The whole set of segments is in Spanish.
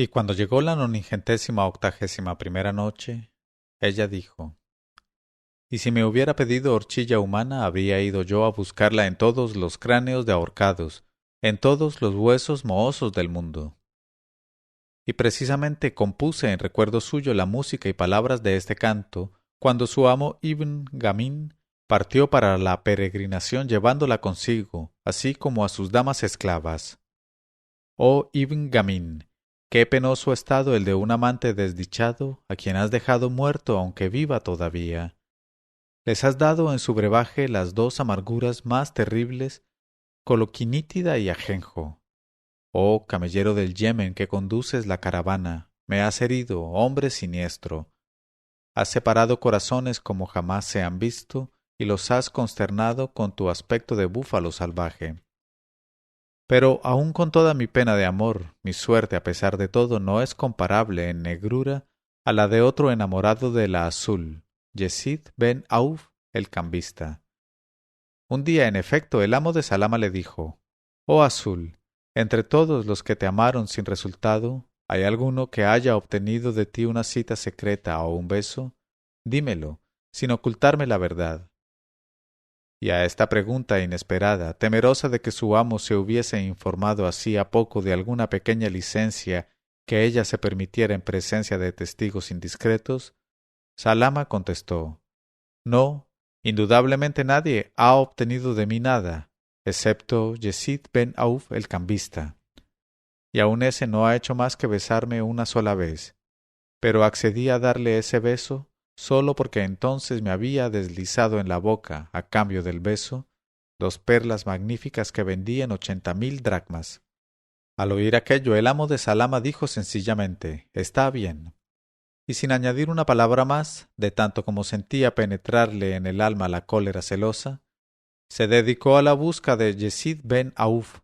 Y cuando llegó la 981ª noche, ella dijo: Y si me hubiera pedido horchilla humana, habría ido yo a buscarla en todos los cráneos de ahorcados, en todos los huesos mohosos del mundo. Y precisamente compuse en recuerdo suyo la música y palabras de este canto, cuando su amo Ibn Gamín partió para la peregrinación llevándola consigo, así como a sus damas esclavas. Oh Ibn Gamín, qué penoso estado el de un amante desdichado, a quien has dejado muerto aunque viva todavía. Les has dado en su brebaje las dos amarguras más terribles, coloquinítida y ajenjo. Oh camellero del Yemen que conduces la caravana, me has herido, hombre siniestro. Has separado corazones como jamás se han visto, y los has consternado con tu aspecto de búfalo salvaje. Pero aun con toda mi pena de amor, mi suerte a pesar de todo no es comparable en negrura a la de otro enamorado de la azul, Yezid ben Auf el cambista. Un día, en efecto, el amo de Salama le dijo: Oh Azul, entre todos los que te amaron sin resultado, ¿hay alguno que haya obtenido de ti una cita secreta o un beso? Dímelo, sin ocultarme la verdad. Y a esta pregunta inesperada, temerosa de que su amo se hubiese informado hacía poco de alguna pequeña licencia que ella se permitiera en presencia de testigos indiscretos, Salama contestó: No, indudablemente nadie ha obtenido de mí nada, excepto Yezid ben Auf el cambista. Y aun ese no ha hecho más que besarme una sola vez, pero accedí a darle ese beso sólo porque entonces me había deslizado en la boca, a cambio del beso, dos perlas magníficas que vendí en 80.000 dracmas. Al oír aquello, el amo de Salama dijo sencillamente: Está bien. Y sin añadir una palabra más, de tanto como sentía penetrarle en el alma la cólera celosa, se dedicó a la busca de Yezid ben Auf,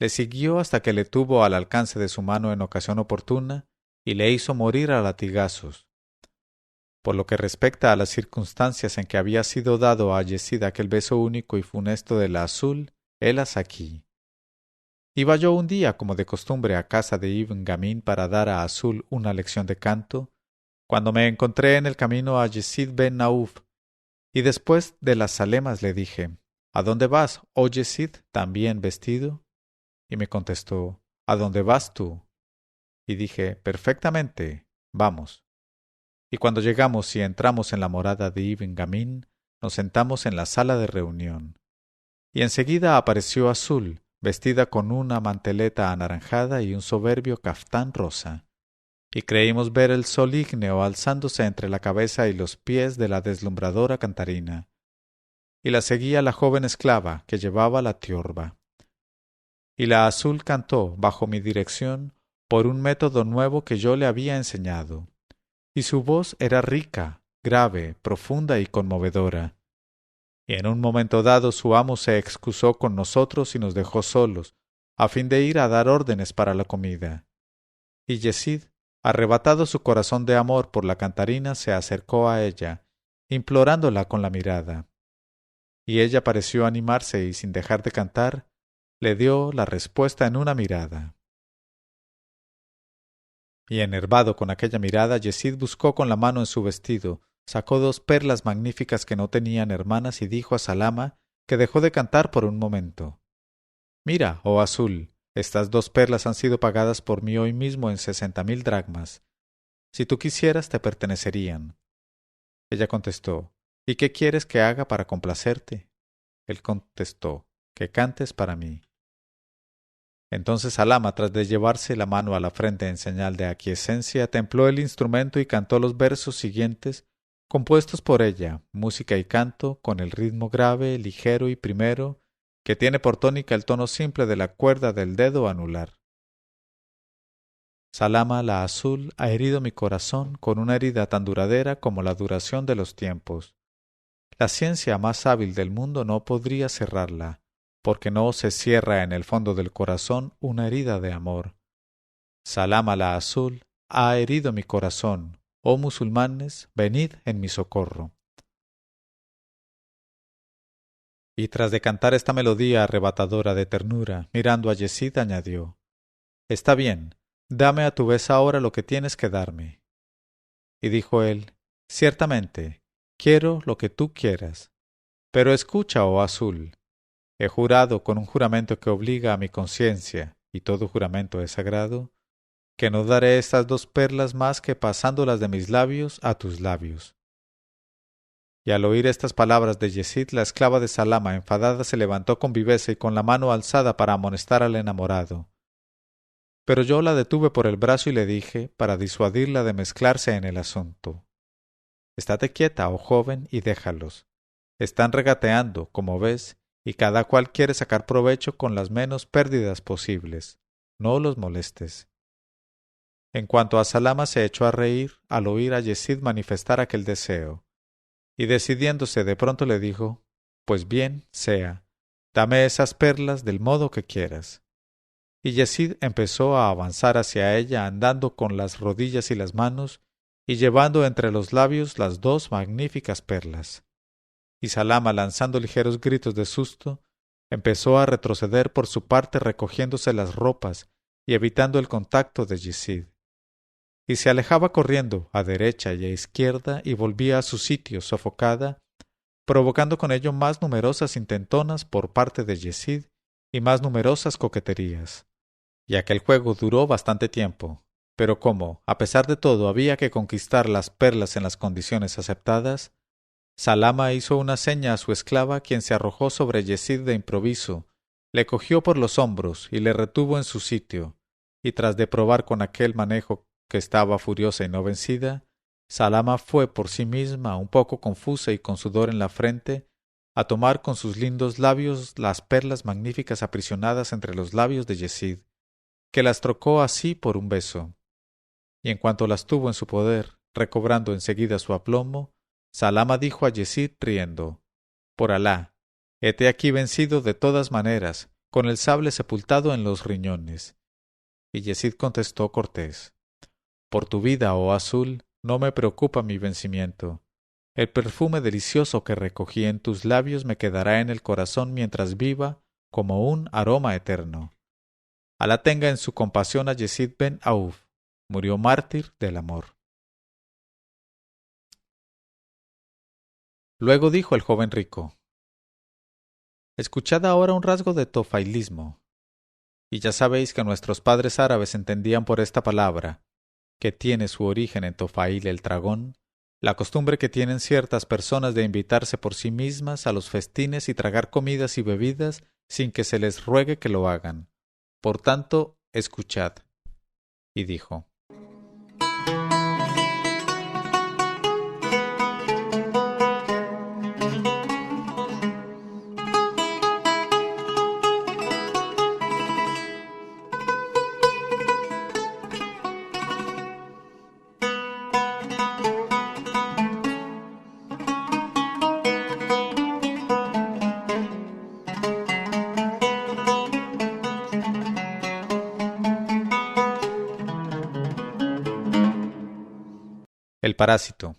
le siguió hasta que le tuvo al alcance de su mano en ocasión oportuna y le hizo morir a latigazos. Por lo que respecta a las circunstancias en que había sido dado a Yezid aquel beso único y funesto de la azul, helas aquí. Iba yo un día, como de costumbre, a casa de Ibn Gamín para dar a Azul una lección de canto, cuando me encontré en el camino a Yezid ben Nauf, y después de las zalemas le dije: ¿A dónde vas, oh Yezid, tan bien vestido? Y me contestó: ¿A dónde vas tú? Y dije: Perfectamente, vamos. Y cuando llegamos y entramos en la morada de Ibn Gamín, nos sentamos en la sala de reunión. Y enseguida apareció Azul, vestida con una manteleta anaranjada y un soberbio caftán rosa. Y creímos ver el sol ígneo alzándose entre la cabeza y los pies de la deslumbradora cantarina. Y la seguía la joven esclava que llevaba la tiorba. Y la Azul cantó, bajo mi dirección, por un método nuevo que yo le había enseñado. Y su voz era rica, grave, profunda y conmovedora. Y en un momento dado su amo se excusó con nosotros y nos dejó solos, a fin de ir a dar órdenes para la comida. Y Yezid, arrebatado su corazón de amor por la cantarina, se acercó a ella, implorándola con la mirada. Y ella pareció animarse y, sin dejar de cantar, le dio la respuesta en una mirada. Y enervado con aquella mirada, Yezid buscó con la mano en su vestido, sacó dos perlas magníficas que no tenían hermanas y dijo a Salama, que dejó de cantar por un momento: Mira, oh Azul, estas dos perlas han sido pagadas por mí hoy mismo en 60.000 dracmas. Si tú quisieras, te pertenecerían. Ella contestó: ¿Y qué quieres que haga para complacerte? Él contestó: que cantes para mí. Entonces Salama, tras de llevarse la mano a la frente en señal de aquiescencia, templó el instrumento y cantó los versos siguientes, compuestos por ella, música y canto, con el ritmo grave, ligero y primero, que tiene por tónica el tono simple de la cuerda del dedo anular. Salama la Azul ha herido mi corazón con una herida tan duradera como la duración de los tiempos. La ciencia más hábil del mundo no podría cerrarla, porque no se cierra en el fondo del corazón una herida de amor. Salama la Azul ha herido mi corazón. Oh musulmanes, venid en mi socorro. Y tras de cantar esta melodía arrebatadora de ternura, mirando a Yezid, añadió: Está bien, dame a tu vez ahora lo que tienes que darme. Y dijo él, ciertamente, quiero lo que tú quieras. Pero escucha, oh Azul, he jurado con un juramento que obliga a mi conciencia, y todo juramento es sagrado, que no daré estas 2 perlas más que pasándolas de mis labios a tus labios. Y al oír estas palabras de Yezid, la esclava de Salama, enfadada, se levantó con viveza y con la mano alzada para amonestar al enamorado. Pero yo la detuve por el brazo y le dije, para disuadirla de mezclarse en el asunto, estate quieta, oh joven, y déjalos. Están regateando, como ves, y cada cual quiere sacar provecho con las menos pérdidas posibles. No los molestes. En cuanto a Salama, se echó a reír al oír a Yezid manifestar aquel deseo, y decidiéndose de pronto le dijo, pues bien sea, dame esas perlas del modo que quieras. Y Yezid empezó a avanzar hacia ella andando con las rodillas y las manos, y llevando entre los labios las 2 magníficas perlas. Y Salama, lanzando ligeros gritos de susto, empezó a retroceder por su parte recogiéndose las ropas y evitando el contacto de Yezid. Y se alejaba corriendo a derecha y a izquierda y volvía a su sitio sofocada, provocando con ello más numerosas intentonas por parte de Yezid y más numerosas coqueterías. Y aquel juego duró bastante tiempo, pero como, a pesar de todo, había que conquistar las perlas en las condiciones aceptadas, Salama hizo una seña a su esclava, quien se arrojó sobre Yezid de improviso, le cogió por los hombros y le retuvo en su sitio, y tras de probar con aquel manejo que estaba furiosa y no vencida, Salama fue por sí misma, un poco confusa y con sudor en la frente, a tomar con sus lindos labios las perlas magníficas aprisionadas entre los labios de Yezid, que las trocó así por un beso. Y en cuanto las tuvo en su poder, recobrando enseguida su aplomo, Salama dijo a Yezid riendo, por Alá, hete aquí vencido de todas maneras, con el sable sepultado en los riñones. Y Yezid contestó cortés, por tu vida, oh Azul, no me preocupa mi vencimiento. El perfume delicioso que recogí en tus labios me quedará en el corazón mientras viva como un aroma eterno. Alá tenga en su compasión a Yezid ben Auf, murió mártir del amor. Luego dijo el joven rico, escuchad ahora un rasgo de tofailismo. Y ya sabéis que nuestros padres árabes entendían por esta palabra, que tiene su origen en Tofail el dragón, la costumbre que tienen ciertas personas de invitarse por sí mismas a los festines y tragar comidas y bebidas sin que se les ruegue que lo hagan. Por tanto, escuchad. Y dijo, el parásito.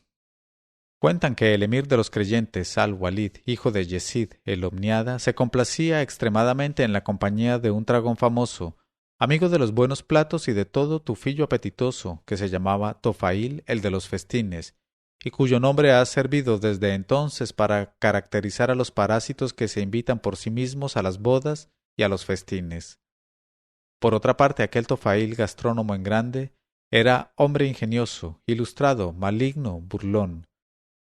Cuentan que el emir de los creyentes, Al-Walid, hijo de Yezid el Omniada, se complacía extremadamente en la compañía de un dragón famoso, amigo de los buenos platos y de todo tufillo apetitoso, que se llamaba Tofail el de los festines, y cuyo nombre ha servido desde entonces para caracterizar a los parásitos que se invitan por sí mismos a las bodas y a los festines. Por otra parte, aquel Tofail, gastrónomo en grande, era hombre ingenioso, ilustrado, maligno, burlón,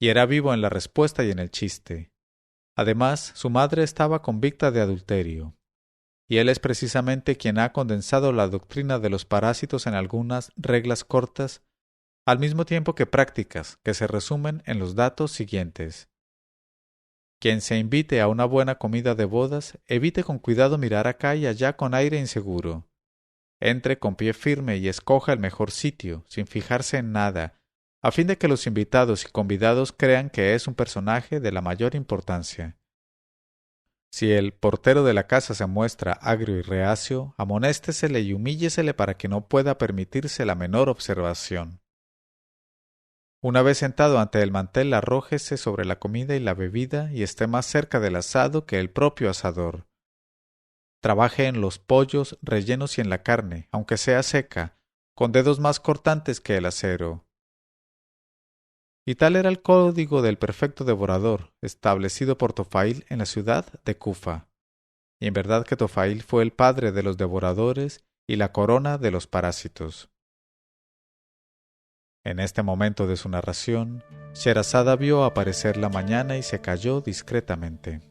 y era vivo en la respuesta y en el chiste. Además, su madre estaba convicta de adulterio, y él es precisamente quien ha condensado la doctrina de los parásitos en algunas reglas cortas, al mismo tiempo que prácticas, que se resumen en los datos siguientes. Quien se invite a una buena comida de bodas, evite con cuidado mirar acá y allá con aire inseguro. Entre con pie firme y escoja el mejor sitio, sin fijarse en nada, a fin de que los invitados y convidados crean que es un personaje de la mayor importancia. Si el portero de la casa se muestra agrio y reacio, amonéstesele y humíllesele para que no pueda permitirse la menor observación. Una vez sentado ante el mantel, arrójese sobre la comida y la bebida y esté más cerca del asado que el propio asador. Trabaje en los pollos rellenos y en la carne, aunque sea seca, con dedos más cortantes que el acero. Y tal era el código del perfecto devorador, establecido por Tofail en la ciudad de Kufa. Y en verdad que Tofail fue el padre de los devoradores y la corona de los parásitos. En este momento de su narración, Sherazada vio aparecer la mañana y se calló discretamente.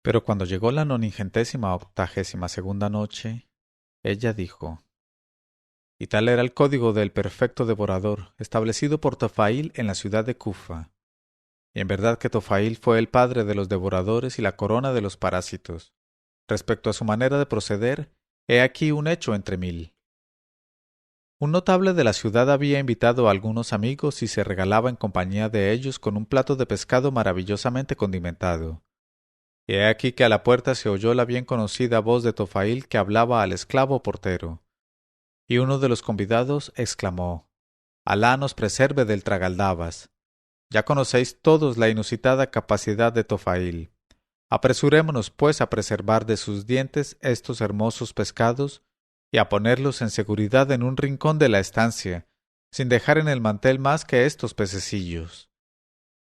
Pero cuando llegó la 982ª noche, ella dijo: Y tal era el código del perfecto devorador, establecido por Tofail en la ciudad de Kufa. Y en verdad que Tofail fue el padre de los devoradores y la corona de los parásitos. Respecto a su manera de proceder, he aquí un hecho entre mil. Un notable de la ciudad había invitado a algunos amigos y se regalaba en compañía de ellos con un plato de pescado maravillosamente condimentado. Y he aquí que a la puerta se oyó la bien conocida voz de Tofail que hablaba al esclavo portero. Y uno de los convidados exclamó: Alá nos preserve del tragaldabas. Ya conocéis todos la inusitada capacidad de Tofail. Apresurémonos, pues, a preservar de sus dientes estos hermosos pescados y a ponerlos en seguridad en un rincón de la estancia, sin dejar en el mantel más que estos pececillos.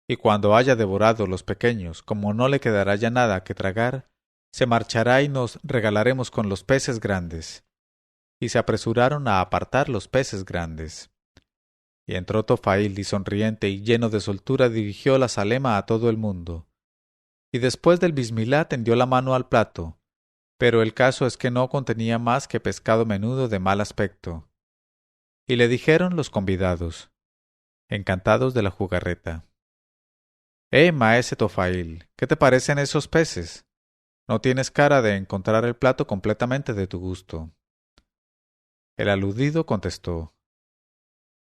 Y cuando haya devorado los pequeños, como no le quedará ya nada que tragar, se marchará y nos regalaremos con los peces grandes. Y se apresuraron a apartar los peces grandes. Y entró Tofail y sonriente y lleno de soltura dirigió la zalema a todo el mundo. Y después del bismilá tendió la mano al plato, pero el caso es que no contenía más que pescado menudo de mal aspecto. Y le dijeron los convidados, encantados de la jugarreta: maese Tofail, ¿qué te parecen esos peces? No tienes cara de encontrar el plato completamente de tu gusto. El aludido contestó: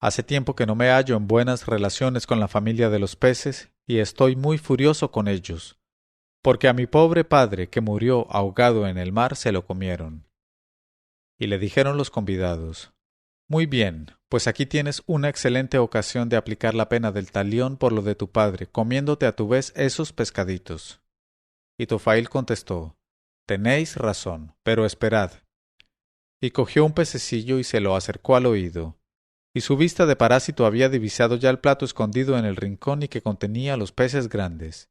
Hace tiempo que no me hallo en buenas relaciones con la familia de los peces y estoy muy furioso con ellos, porque a mi pobre padre, que murió ahogado en el mar, se lo comieron. Y le dijeron los convidados: Muy bien, pues aquí tienes una excelente ocasión de aplicar la pena del talión por lo de tu padre, comiéndote a tu vez esos pescaditos. Y Tofail contestó: Tenéis razón, pero esperad. Y cogió un pececillo y se lo acercó al oído. Y su vista de parásito había divisado ya el plato escondido en el rincón y que contenía los peces grandes.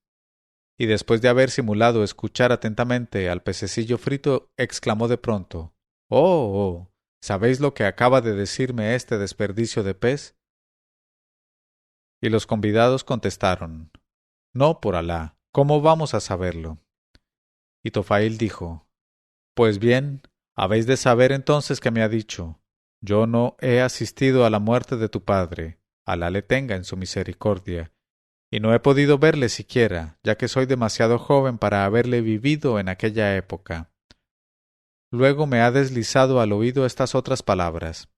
Y después de haber simulado escuchar atentamente al pececillo frito, exclamó de pronto: ¡Oh! ¿Sabéis lo que acaba de decirme este desperdicio de pez? Y los convidados contestaron: No, por Alá, ¿cómo vamos a saberlo? Y Tofail dijo: Pues bien, habéis de saber entonces que me ha dicho: Yo no he asistido a la muerte de tu padre, Alá le tenga en su misericordia, y no he podido verle siquiera, ya que soy demasiado joven para haberle vivido en aquella época. Luego me ha deslizado al oído estas otras palabras: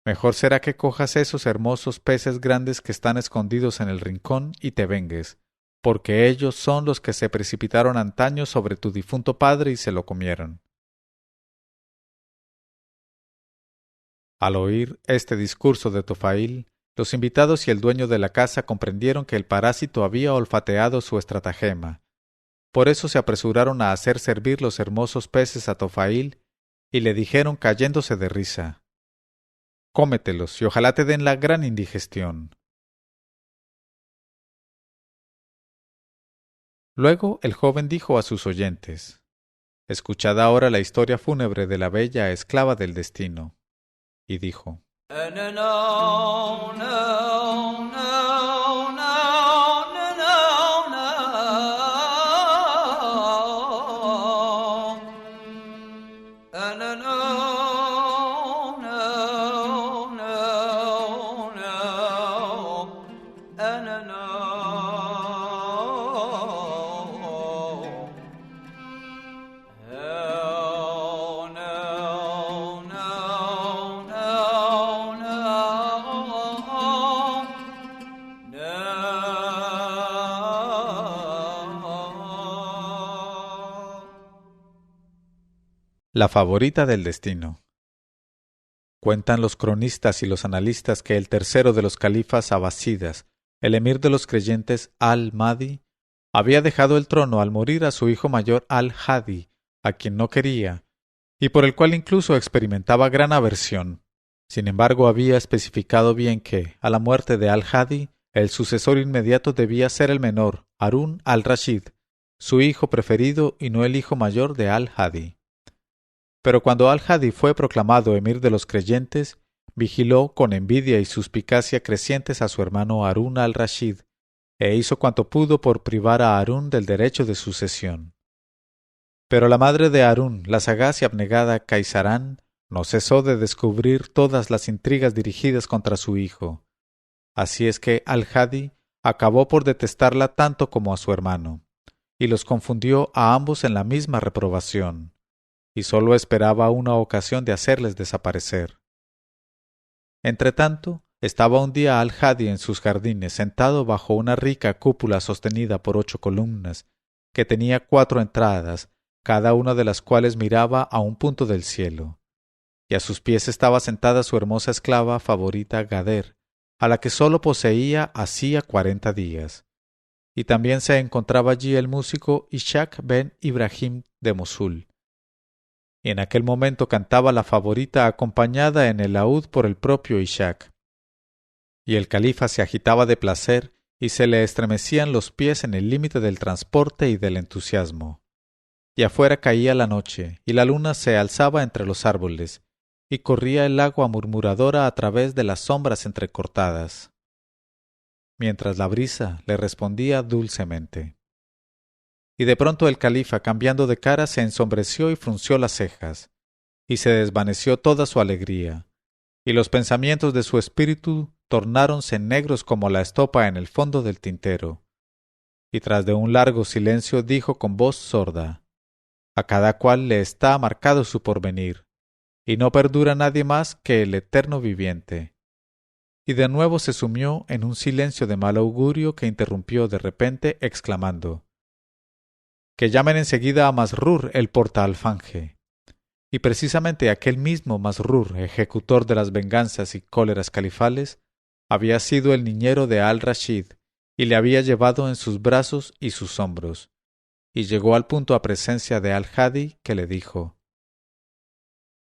Mejor será que cojas esos hermosos peces grandes que están escondidos en el rincón y te vengues, porque ellos son los que se precipitaron antaño sobre tu difunto padre y se lo comieron. Al oír este discurso de Tofail, los invitados y el dueño de la casa comprendieron que el parásito había olfateado su estratagema. Por eso se apresuraron a hacer servir los hermosos peces a Tofail y le dijeron cayéndose de risa: Cómetelos y ojalá te den la gran indigestión. Luego el joven dijo a sus oyentes: Escuchad ahora la historia fúnebre de la bella esclava del destino. Y dijo: La favorita del destino. Cuentan los cronistas y los analistas que el tercero de los califas abasidas, el emir de los creyentes al-Mahdi, había dejado el trono al morir a su hijo mayor al-Hadi, a quien no quería, y por el cual incluso experimentaba gran aversión. Sin embargo, había especificado bien que, a la muerte de al-Hadi, el sucesor inmediato debía ser el menor, Harún al-Rashid, su hijo preferido y no el hijo mayor de al-Hadi. Pero cuando al-Hadi fue proclamado emir de los creyentes, vigiló con envidia y suspicacia crecientes a su hermano Harún al-Rashid, e hizo cuanto pudo por privar a Harún del derecho de sucesión. Pero la madre de Harún, la sagaz y abnegada Caisarán, no cesó de descubrir todas las intrigas dirigidas contra su hijo. Así es que al-Hadi acabó por detestarla tanto como a su hermano, y los confundió a ambos en la misma reprobación, y sólo esperaba una ocasión de hacerles desaparecer. Entretanto, estaba un día al-Hadi en sus jardines, sentado bajo una rica cúpula sostenida por 8 columnas, que tenía 4 entradas, cada una de las cuales miraba a un punto del cielo. Y a sus pies estaba sentada su hermosa esclava favorita Gader, a la que sólo poseía hacía 40 días. Y también se encontraba allí el músico Ishaq ben Ibrahim de Mosul. Y en aquel momento cantaba la favorita acompañada en el laúd por el propio Ishaq. Y el califa se agitaba de placer y se le estremecían los pies en el límite del transporte y del entusiasmo. Y afuera caía la noche, y la luna se alzaba entre los árboles, y corría el agua murmuradora a través de las sombras entrecortadas, mientras la brisa le respondía dulcemente. Y de pronto el califa, cambiando de cara, se ensombreció y frunció las cejas, y se desvaneció toda su alegría, y los pensamientos de su espíritu tornáronse negros como la estopa en el fondo del tintero. Y tras de un largo silencio dijo con voz sorda: a cada cual le está marcado su porvenir, y no perdura nadie más que el eterno viviente. Y de nuevo se sumió en un silencio de mal augurio que interrumpió de repente exclamando: que llamen enseguida a Masrur el portaalfanje. Y precisamente aquel mismo Masrur, ejecutor de las venganzas y cóleras califales, había sido el niñero de al-Rashid, y le había llevado en sus brazos y sus hombros, y llegó al punto a presencia de al-Hadi, que le dijo: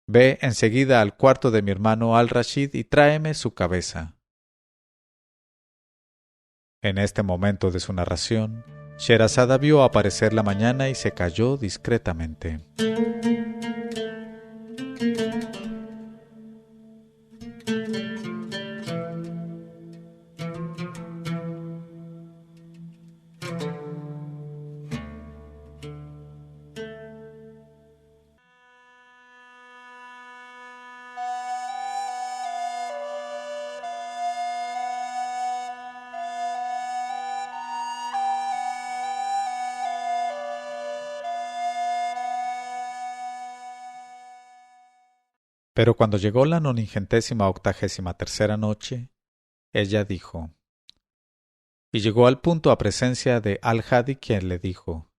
ve enseguida al cuarto de mi hermano al-Rashid y tráeme su cabeza. En este momento de su narración, Sherazada vio aparecer la mañana y se calló discretamente. Pero cuando llegó la 93ª noche, ella dijo: y llegó al punto a presencia de al-Hadi, quien le dijo: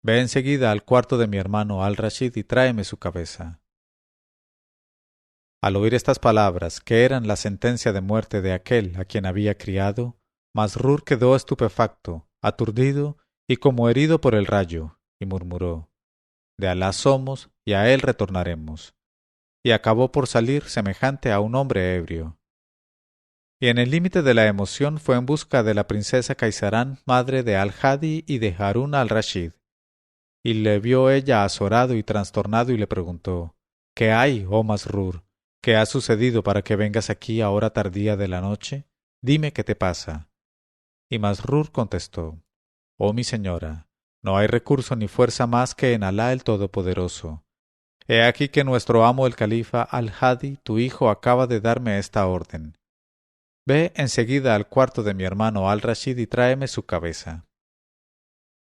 ve enseguida al cuarto de mi hermano al-Rashid y tráeme su cabeza. Al oír estas palabras, que eran la sentencia de muerte de aquel a quien había criado, Masrur quedó estupefacto, aturdido y como herido por el rayo, y murmuró: de Alá somos y a él retornaremos. Y acabó por salir semejante a un hombre ebrio. Y en el límite de la emoción fue en busca de la princesa Caisarán, madre de al-Hadi y de Harún al-Rashid. Y le vio ella azorado y trastornado y le preguntó: ¿qué hay, oh Masrur? ¿Qué ha sucedido para que vengas aquí a hora tardía de la noche? Dime qué te pasa. Y Masrur contestó: oh mi señora, no hay recurso ni fuerza más que en Alá el Todopoderoso. He aquí que nuestro amo el califa al-Hadi, tu hijo, acaba de darme esta orden: ve enseguida al cuarto de mi hermano al-Rashid y tráeme su cabeza.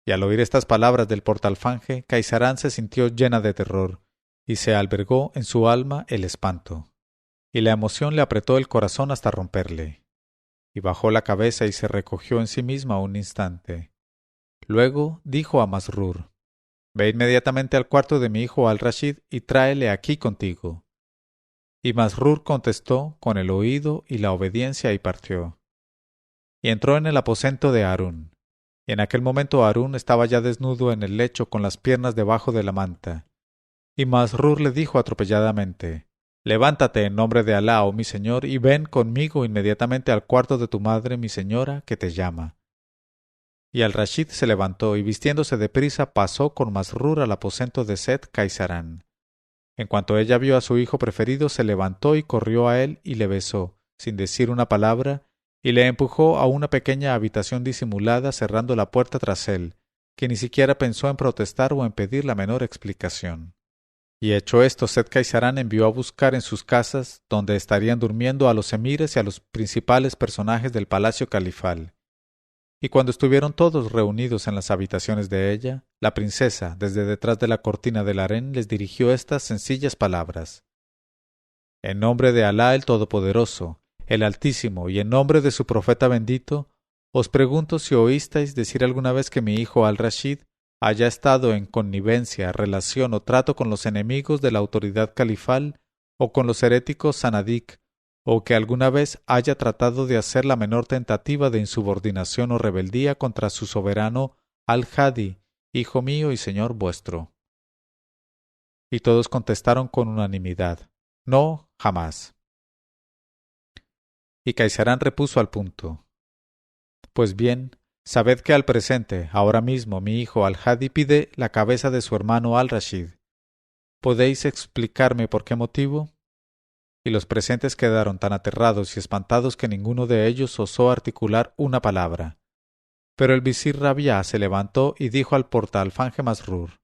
Y al oír estas palabras del portaalfanje, Caisarán se sintió llena de terror, y se albergó en su alma el espanto, y la emoción le apretó el corazón hasta romperle, y bajó la cabeza y se recogió en sí misma un instante. Luego dijo a Masrur: Ve inmediatamente al cuarto de mi hijo Al-Rashid y tráele aquí contigo. Y Masrur contestó con el oído y la obediencia y partió. Y entró en el aposento de Harún. Y en aquel momento Harún estaba ya desnudo en el lecho con las piernas debajo de la manta. Y Masrur le dijo atropelladamente: Levántate en nombre de Alá, oh mi señor, y ven conmigo inmediatamente al cuarto de tu madre, mi señora, que te llama. Y Al-Rashid se levantó y vistiéndose de prisa pasó con Masrur al aposento de Seth Caisarán. En cuanto ella vio a su hijo preferido, se levantó y corrió a él y le besó, sin decir una palabra, y le empujó a una pequeña habitación disimulada, cerrando la puerta tras él, que ni siquiera pensó en protestar o en pedir la menor explicación. Y hecho esto, Seth Caisarán envió a buscar en sus casas, donde estarían durmiendo, a los emires y a los principales personajes del palacio califal. Y cuando estuvieron todos reunidos en las habitaciones de ella, la princesa, desde detrás de la cortina del harén, les dirigió estas sencillas palabras: En nombre de Alá el Todopoderoso, el Altísimo, y en nombre de su profeta bendito, os pregunto si oísteis decir alguna vez que mi hijo Al-Rashid haya estado en connivencia, relación o trato con los enemigos de la autoridad califal o con los heréticos sanadik, o que alguna vez haya tratado de hacer la menor tentativa de insubordinación o rebeldía contra su soberano Al-Hadi, hijo mío y señor vuestro. Y todos contestaron con unanimidad: No, jamás. Y Caisarán repuso al punto: Pues bien, sabed que al presente, ahora mismo, mi hijo Al-Hadi pide la cabeza de su hermano Al-Rashid. ¿Podéis explicarme por qué motivo? Y los presentes quedaron tan aterrados y espantados que ninguno de ellos osó articular una palabra. Pero el visir Rabiá se levantó y dijo al portaalfanje Masrur: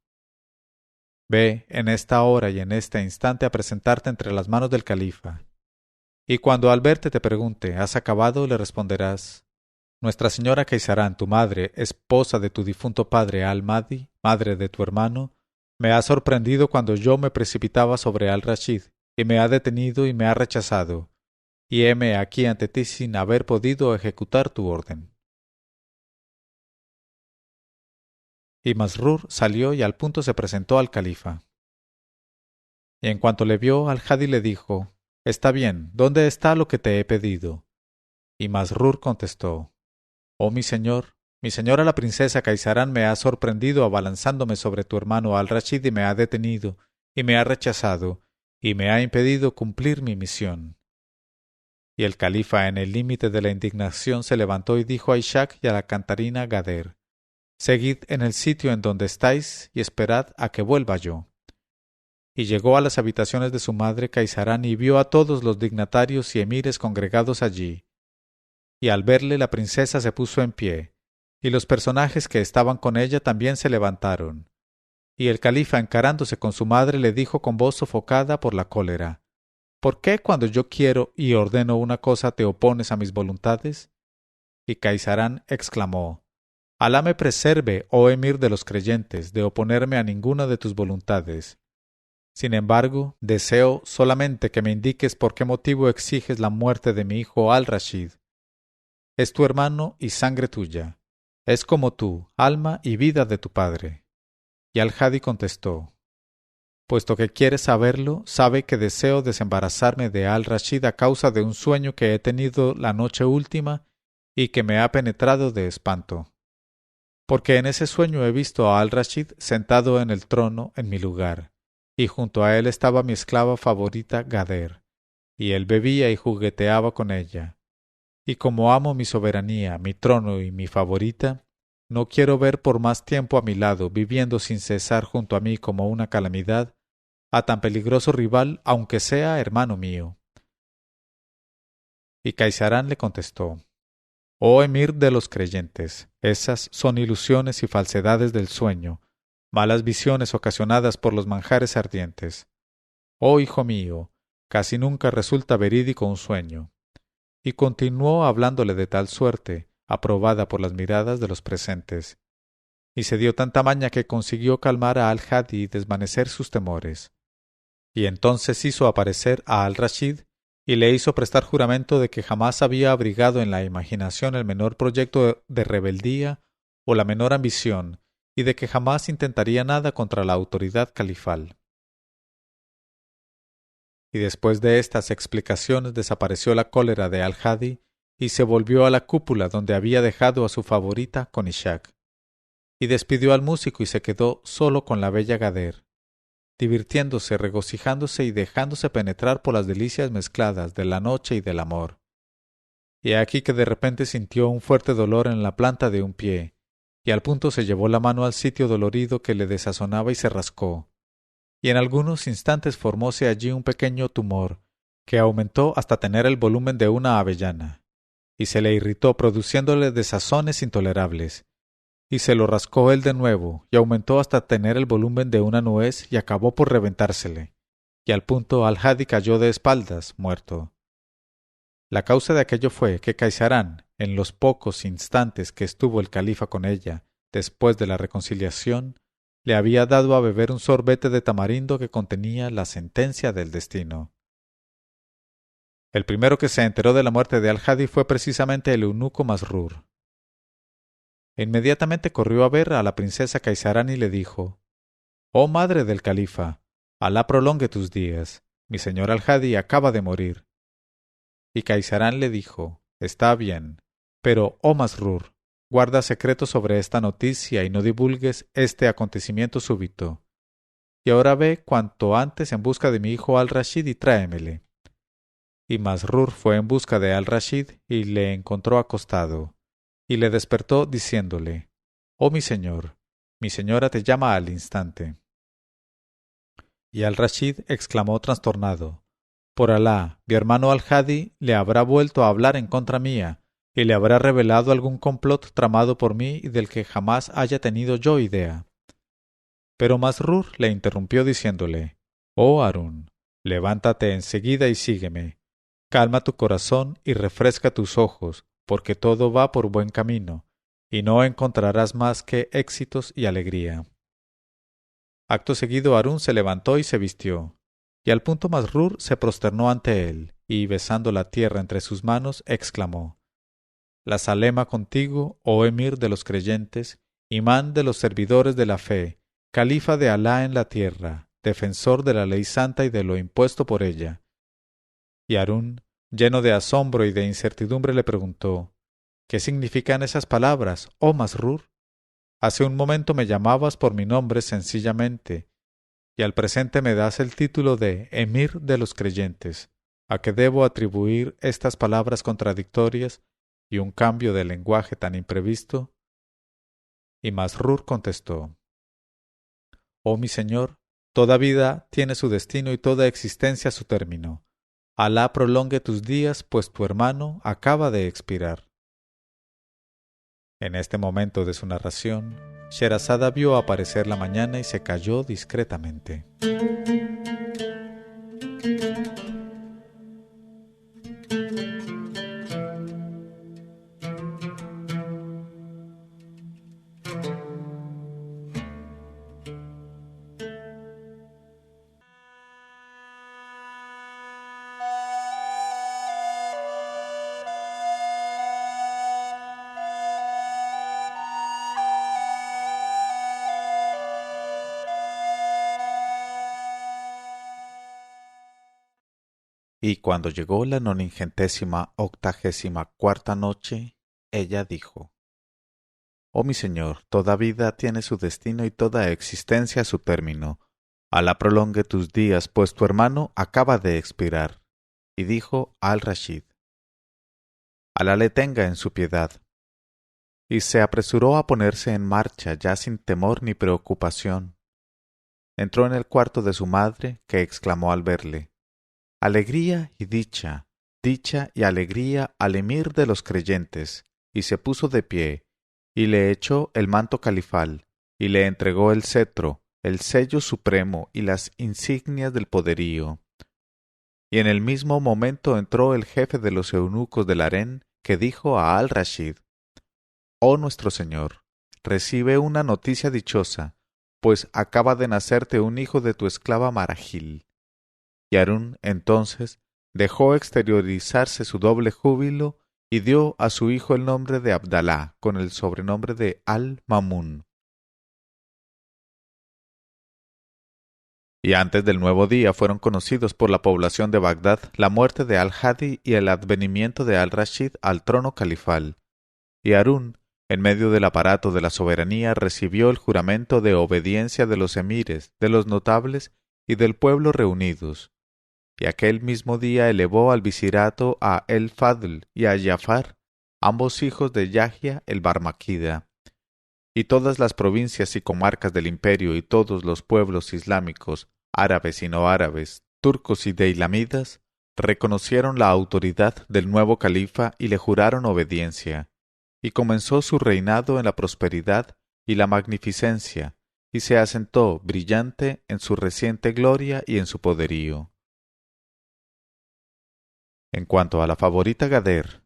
Ve en esta hora y en este instante a presentarte entre las manos del califa. Y cuando al verte te pregunte: ¿has acabado?, le responderás: Nuestra señora Caisarán, tu madre, esposa de tu difunto padre Al-Mahdi, madre de tu hermano, me ha sorprendido cuando yo me precipitaba sobre Al-Rashid, y me ha detenido y me ha rechazado, y heme aquí ante ti sin haber podido ejecutar tu orden. Y Masrur salió y al punto se presentó al califa. Y en cuanto le vio, Al-Hadi le dijo: Está bien, ¿dónde está lo que te he pedido? Y Masrur contestó: Oh mi señora la princesa Caisarán me ha sorprendido abalanzándome sobre tu hermano Al-Rashid y me ha detenido, y me ha rechazado, y me ha impedido cumplir mi misión. Y el califa, en el límite de la indignación, se levantó y dijo a Ishaq y a la cantarina Gader: Seguid en el sitio en donde estáis y esperad a que vuelva yo. Y llegó a las habitaciones de su madre Caisarán y vio a todos los dignatarios y emires congregados allí. Y al verle la princesa se puso en pie, y los personajes que estaban con ella también se levantaron. Y el califa, encarándose con su madre, le dijo con voz sofocada por la cólera: ¿Por qué cuando yo quiero y ordeno una cosa te opones a mis voluntades? Y Caisarán exclamó: Alá me preserve, oh emir de los creyentes, de oponerme a ninguna de tus voluntades. Sin embargo, deseo solamente que me indiques por qué motivo exiges la muerte de mi hijo Al-Rashid. Es tu hermano y sangre tuya. Es como tú, alma y vida de tu padre. Y Al-Hadi contestó: Puesto que quieres saberlo, sabe que deseo desembarazarme de Al-Rashid a causa de un sueño que he tenido la noche última y que me ha penetrado de espanto. Porque en ese sueño he visto a Al-Rashid sentado en el trono en mi lugar, y junto a él estaba mi esclava favorita Gader, y él bebía y jugueteaba con ella. Y como amo mi soberanía, mi trono y mi favorita, no quiero ver por más tiempo a mi lado, viviendo sin cesar junto a mí como una calamidad, a tan peligroso rival, aunque sea hermano mío. Y Caisarán le contestó: Oh emir de los creyentes, esas son ilusiones y falsedades del sueño, malas visiones ocasionadas por los manjares ardientes. Oh hijo mío, casi nunca resulta verídico un sueño. Y continuó hablándole de tal suerte, aprobada por las miradas de los presentes. Y se dio tanta maña que consiguió calmar a Al-Hadi y desvanecer sus temores. Y entonces hizo aparecer a Al-Rashid y le hizo prestar juramento de que jamás había abrigado en la imaginación el menor proyecto de rebeldía o la menor ambición, y de que jamás intentaría nada contra la autoridad califal. Y después de estas explicaciones desapareció la cólera de Al-Hadi y se volvió a la cúpula donde había dejado a su favorita con Ishaq, y despidió al músico y se quedó solo con la bella Gader, divirtiéndose, regocijándose y dejándose penetrar por las delicias mezcladas de la noche y del amor. Y aquí que de repente sintió un fuerte dolor en la planta de un pie, y al punto se llevó la mano al sitio dolorido que le desazonaba y se rascó, y en algunos instantes formóse allí un pequeño tumor, que aumentó hasta tener el volumen de una avellana, y se le irritó produciéndole desazones intolerables, y se lo rascó él de nuevo, y aumentó hasta tener el volumen de una nuez, y acabó por reventársele, y al punto Al-Hadi cayó de espaldas, muerto. La causa de aquello fue que Caisarán, en los pocos instantes que estuvo el califa con ella, después de la reconciliación, le había dado a beber un sorbete de tamarindo que contenía la sentencia del destino. El primero que se enteró de la muerte de Al-Hadi fue precisamente el eunuco Masrur. Inmediatamente corrió a ver a la princesa Caisarán y le dijo: «Oh madre del califa, Alá prolongue tus días, mi señor Al-Hadi acaba de morir». Y Caisarán le dijo: «Está bien, pero, oh Masrur, guarda secreto sobre esta noticia y no divulgues este acontecimiento súbito. Y ahora ve cuanto antes en busca de mi hijo Al-Rashid y tráemele». Y Masrur fue en busca de Al-Rashid y le encontró acostado, y le despertó diciéndole: «Oh mi señora te llama al instante». Y Al-Rashid exclamó trastornado: «Por Alá, mi hermano Al-Hadi le habrá vuelto a hablar en contra mía, y le habrá revelado algún complot tramado por mí y del que jamás haya tenido yo idea». Pero Masrur le interrumpió diciéndole: «Oh Harún, levántate enseguida y sígueme. Calma tu corazón y refresca tus ojos, porque todo va por buen camino, y no encontrarás más que éxitos y alegría». Acto seguido Harún se levantó y se vistió, y al punto Masrur se prosternó ante él, y besando la tierra entre sus manos, exclamó: «La Salema contigo, oh emir de los creyentes, imán de los servidores de la fe, califa de Alá en la tierra, defensor de la ley santa y de lo impuesto por ella». Y Harún, lleno de asombro y de incertidumbre, le preguntó: «¿Qué significan esas palabras, oh Masrur? Hace un momento me llamabas por mi nombre sencillamente, y al presente me das el título de Emir de los creyentes. ¿A qué debo atribuir estas palabras contradictorias y un cambio de lenguaje tan imprevisto?» Y Masrur contestó: «Oh mi señor, toda vida tiene su destino y toda existencia su término. Alá prolongue tus días, pues tu hermano acaba de expirar». En este momento de su narración, Sherazada vio aparecer la mañana y se calló discretamente. Y cuando llegó la 94ª noche, ella dijo: «Oh mi señor, toda vida tiene su destino y toda existencia su término. Alá prolongue tus días, pues tu hermano acaba de expirar». Y dijo Al-Rashid: «Alá le tenga en su piedad». Y se apresuró a ponerse en marcha ya sin temor ni preocupación. Entró en el cuarto de su madre, que exclamó al verle: «Alegría y dicha, dicha y alegría al emir de los creyentes», y se puso de pie, y le echó el manto califal, y le entregó el cetro, el sello supremo y las insignias del poderío. Y en el mismo momento entró el jefe de los eunucos del harén, que dijo a Al-Rashid: «Oh nuestro señor, recibe una noticia dichosa, pues acaba de nacerte un hijo de tu esclava Marajil». Y Harún entonces dejó exteriorizarse su doble júbilo y dio a su hijo el nombre de Abdalá con el sobrenombre de Al-Mamun. Y antes del nuevo día fueron conocidos por la población de Bagdad la muerte de al-Hadi y el advenimiento de al-Rashid al trono califal. Y Harún, en medio del aparato de la soberanía, recibió el juramento de obediencia de los emires, de los notables y del pueblo reunidos. Y aquel mismo día elevó al visirato a el-Fadl y a Jafar, ambos hijos de Yahya el Barmaquida. Y todas las provincias y comarcas del imperio y todos los pueblos islámicos, árabes y no árabes, turcos y deilamidas, reconocieron la autoridad del nuevo califa y le juraron obediencia. Y comenzó su reinado en la prosperidad y la magnificencia, y se asentó brillante en su reciente gloria y en su poderío. En cuanto a la favorita Gader,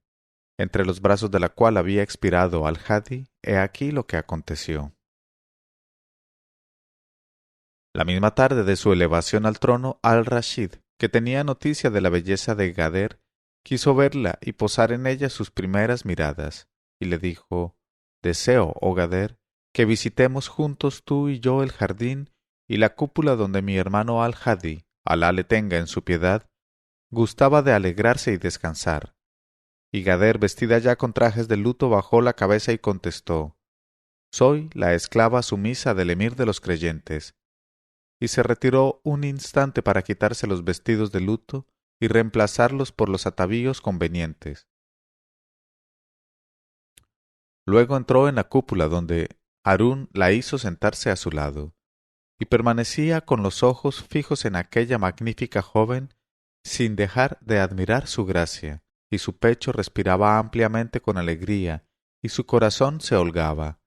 entre los brazos de la cual había expirado al-Hadi, he aquí lo que aconteció. La misma tarde de su elevación al trono, al-Rashid, que tenía noticia de la belleza de Gader, quiso verla y posar en ella sus primeras miradas, y le dijo: «Deseo, oh Gader, que visitemos juntos tú y yo el jardín y la cúpula donde mi hermano al-Hadi, Alá le tenga en su piedad, gustaba de alegrarse y descansar». Y Gader, vestida ya con trajes de luto, bajó la cabeza y contestó: «Soy la esclava sumisa del emir de los creyentes». Y se retiró un instante para quitarse los vestidos de luto y reemplazarlos por los atavíos convenientes. Luego entró en la cúpula donde Harún la hizo sentarse a su lado, y permanecía con los ojos fijos en aquella magnífica joven sin dejar de admirar su gracia, y su pecho respiraba ampliamente con alegría, y su corazón se holgaba.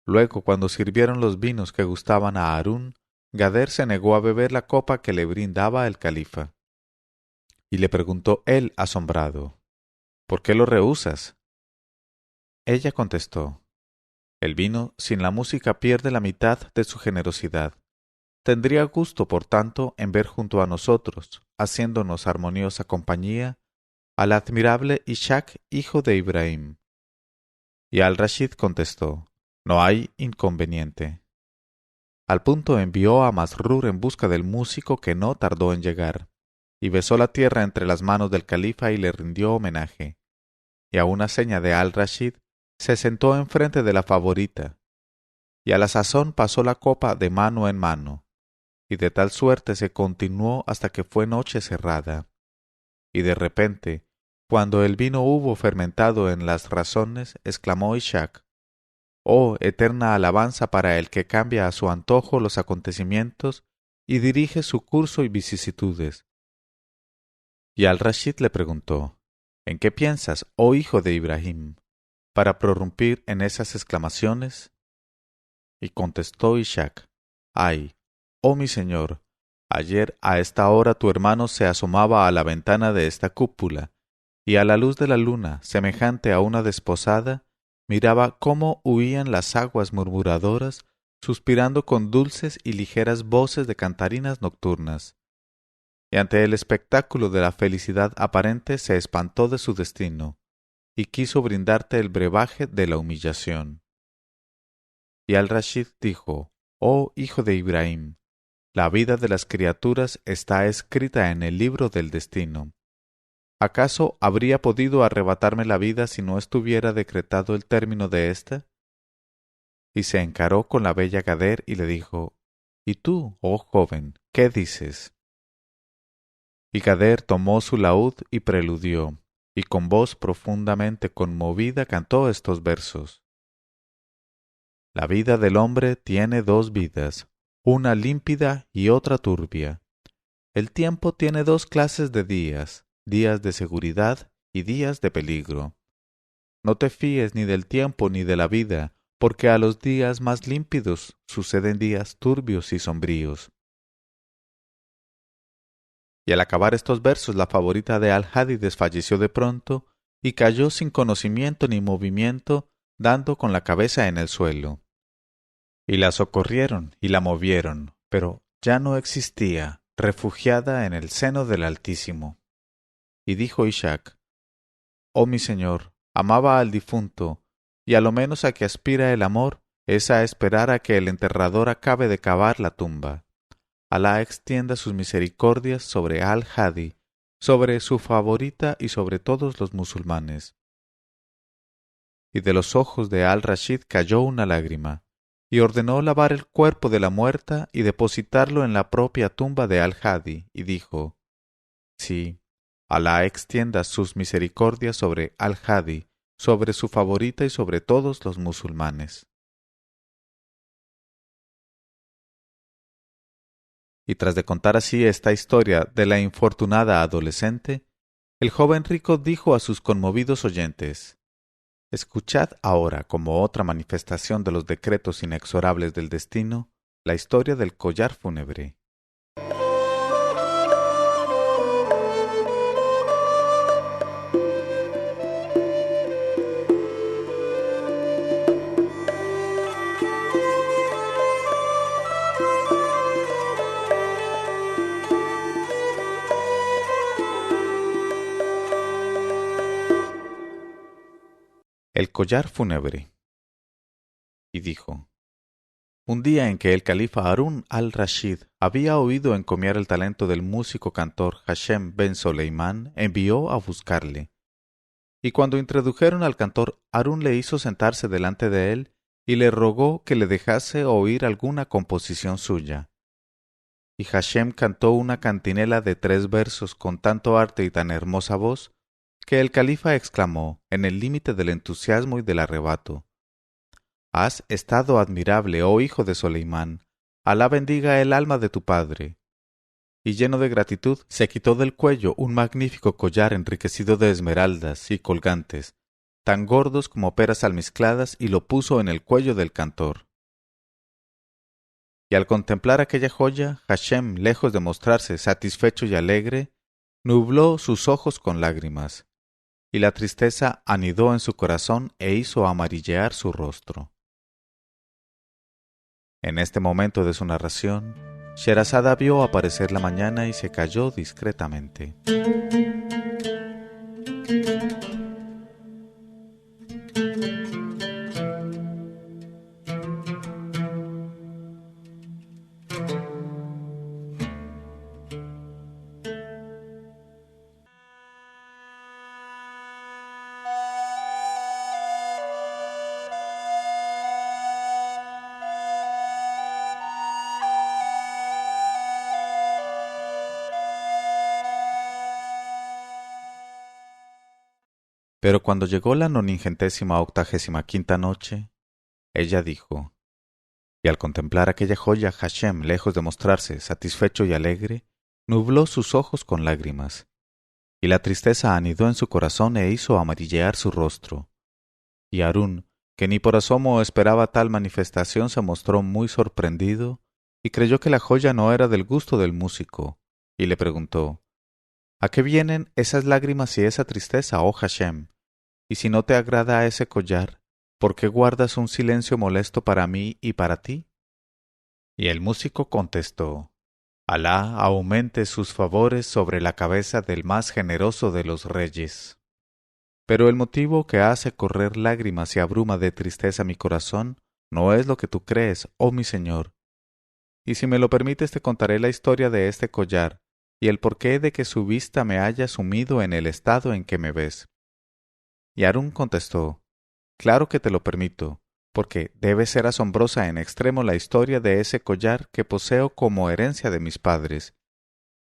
Luego, cuando sirvieron los vinos que gustaban a Harún, Gader se negó a beber la copa que le brindaba el califa. Y le preguntó él, asombrado: «¿Por qué lo rehusas?». Ella contestó: «El vino sin la música pierde la mitad de su generosidad. Tendría gusto, por tanto, en ver junto a nosotros, haciéndonos armoniosa compañía, al admirable Ishaq, hijo de Ibrahim». Y al-Rashid contestó: «No hay inconveniente». Al punto envió a Masrur en busca del músico, que no tardó en llegar, y besó la tierra entre las manos del califa y le rindió homenaje. Y a una seña de al-Rashid se sentó enfrente de la favorita, y a la sazón pasó la copa de mano en mano, y de tal suerte se continuó hasta que fue noche cerrada. Y de repente, cuando el vino hubo fermentado en las razones, exclamó Ishaq: «Oh eterna alabanza para el que cambia a su antojo los acontecimientos y dirige su curso y vicisitudes». Y al-Rashid le preguntó: «¿En qué piensas, oh hijo de Ibrahim, para prorrumpir en esas exclamaciones?». Y contestó Ishaq: «Ay, oh mi señor, ayer a esta hora tu hermano se asomaba a la ventana de esta cúpula, y a la luz de la luna, semejante a una desposada, miraba cómo huían las aguas murmuradoras, suspirando con dulces y ligeras voces de cantarinas nocturnas. Y ante el espectáculo de la felicidad aparente se espantó de su destino, y quiso brindarte el brebaje de la humillación». Y al-Rashid dijo: «Oh hijo de Ibrahim, la vida de las criaturas está escrita en el libro del destino. ¿Acaso habría podido arrebatarme la vida si no estuviera decretado el término de ésta?». Y se encaró con la bella Gader y le dijo: «¿Y tú, oh joven, qué dices?». Y Gader tomó su laúd y preludió, y con voz profundamente conmovida cantó estos versos: «La vida del hombre tiene dos vidas, una límpida y otra turbia. El tiempo tiene dos clases de días, días de seguridad y días de peligro. No te fíes ni del tiempo ni de la vida, porque a los días más límpidos suceden días turbios y sombríos». Y al acabar estos versos, la favorita de al-Hadi desfalleció de pronto y cayó sin conocimiento ni movimiento, dando con la cabeza en el suelo. Y la socorrieron y la movieron, pero ya no existía, refugiada en el seno del Altísimo. Y dijo Ishaq: «Oh mi señor, amaba al difunto, y a lo menos a que aspira el amor es a esperar a que el enterrador acabe de cavar la tumba. Alá extienda sus misericordias sobre Al-Hadi, sobre su favorita y sobre todos los musulmanes. Y de los ojos de Al-Rashid cayó una lágrima, y ordenó lavar el cuerpo de la muerta y depositarlo en la propia tumba de Al-Hadi, y dijo: Sí, Alá extienda sus misericordias sobre Al-Hadi, sobre su favorita y sobre todos los musulmanes. Y tras de contar así esta historia de la infortunada adolescente, el joven rico dijo a sus conmovidos oyentes: Escuchad ahora, como otra manifestación de los decretos inexorables del destino, la historia del collar fúnebre. El collar fúnebre. Y dijo: Un día en que el califa Harún al-Rashid había oído encomiar el talento del músico cantor Hashem ben Soleimán, envió a buscarle. Y cuando introdujeron al cantor, Harún le hizo sentarse delante de él y le rogó que le dejase oír alguna composición suya. Y Hashem cantó una cantinela de 3 versos con tanto arte y tan hermosa voz, que el califa exclamó, en el límite del entusiasmo y del arrebato: Has estado admirable, oh hijo de Soleimán. Alá bendiga el alma de tu padre. Y lleno de gratitud, se quitó del cuello un magnífico collar enriquecido de esmeraldas y colgantes, tan gordos como peras almizcladas, y lo puso en el cuello del cantor. Y al contemplar aquella joya, Hashem, lejos de mostrarse satisfecho y alegre, nubló sus ojos con lágrimas, y la tristeza anidó en su corazón e hizo amarillear su rostro. En este momento de su narración, Sherazada vio aparecer la mañana y se calló discretamente. Pero cuando llegó la 985ª noche, ella dijo: Y al contemplar aquella joya, Hashem, lejos de mostrarse satisfecho y alegre, nubló sus ojos con lágrimas, y la tristeza anidó en su corazón e hizo amarillear su rostro. Y Harún, que ni por asomo esperaba tal manifestación, se mostró muy sorprendido y creyó que la joya no era del gusto del músico, y le preguntó: ¿A qué vienen esas lágrimas y esa tristeza, oh Hashem? Y si no te agrada ese collar, ¿por qué guardas un silencio molesto para mí y para ti? Y el músico contestó: Alá aumente sus favores sobre la cabeza del más generoso de los reyes. Pero el motivo que hace correr lágrimas y abruma de tristeza mi corazón no es lo que tú crees, oh mi señor. Y si me lo permites te contaré la historia de este collar y el porqué de que su vista me haya sumido en el estado en que me ves. Y Harún contestó: Claro que te lo permito, porque debe ser asombrosa en extremo la historia de ese collar que poseo como herencia de mis padres,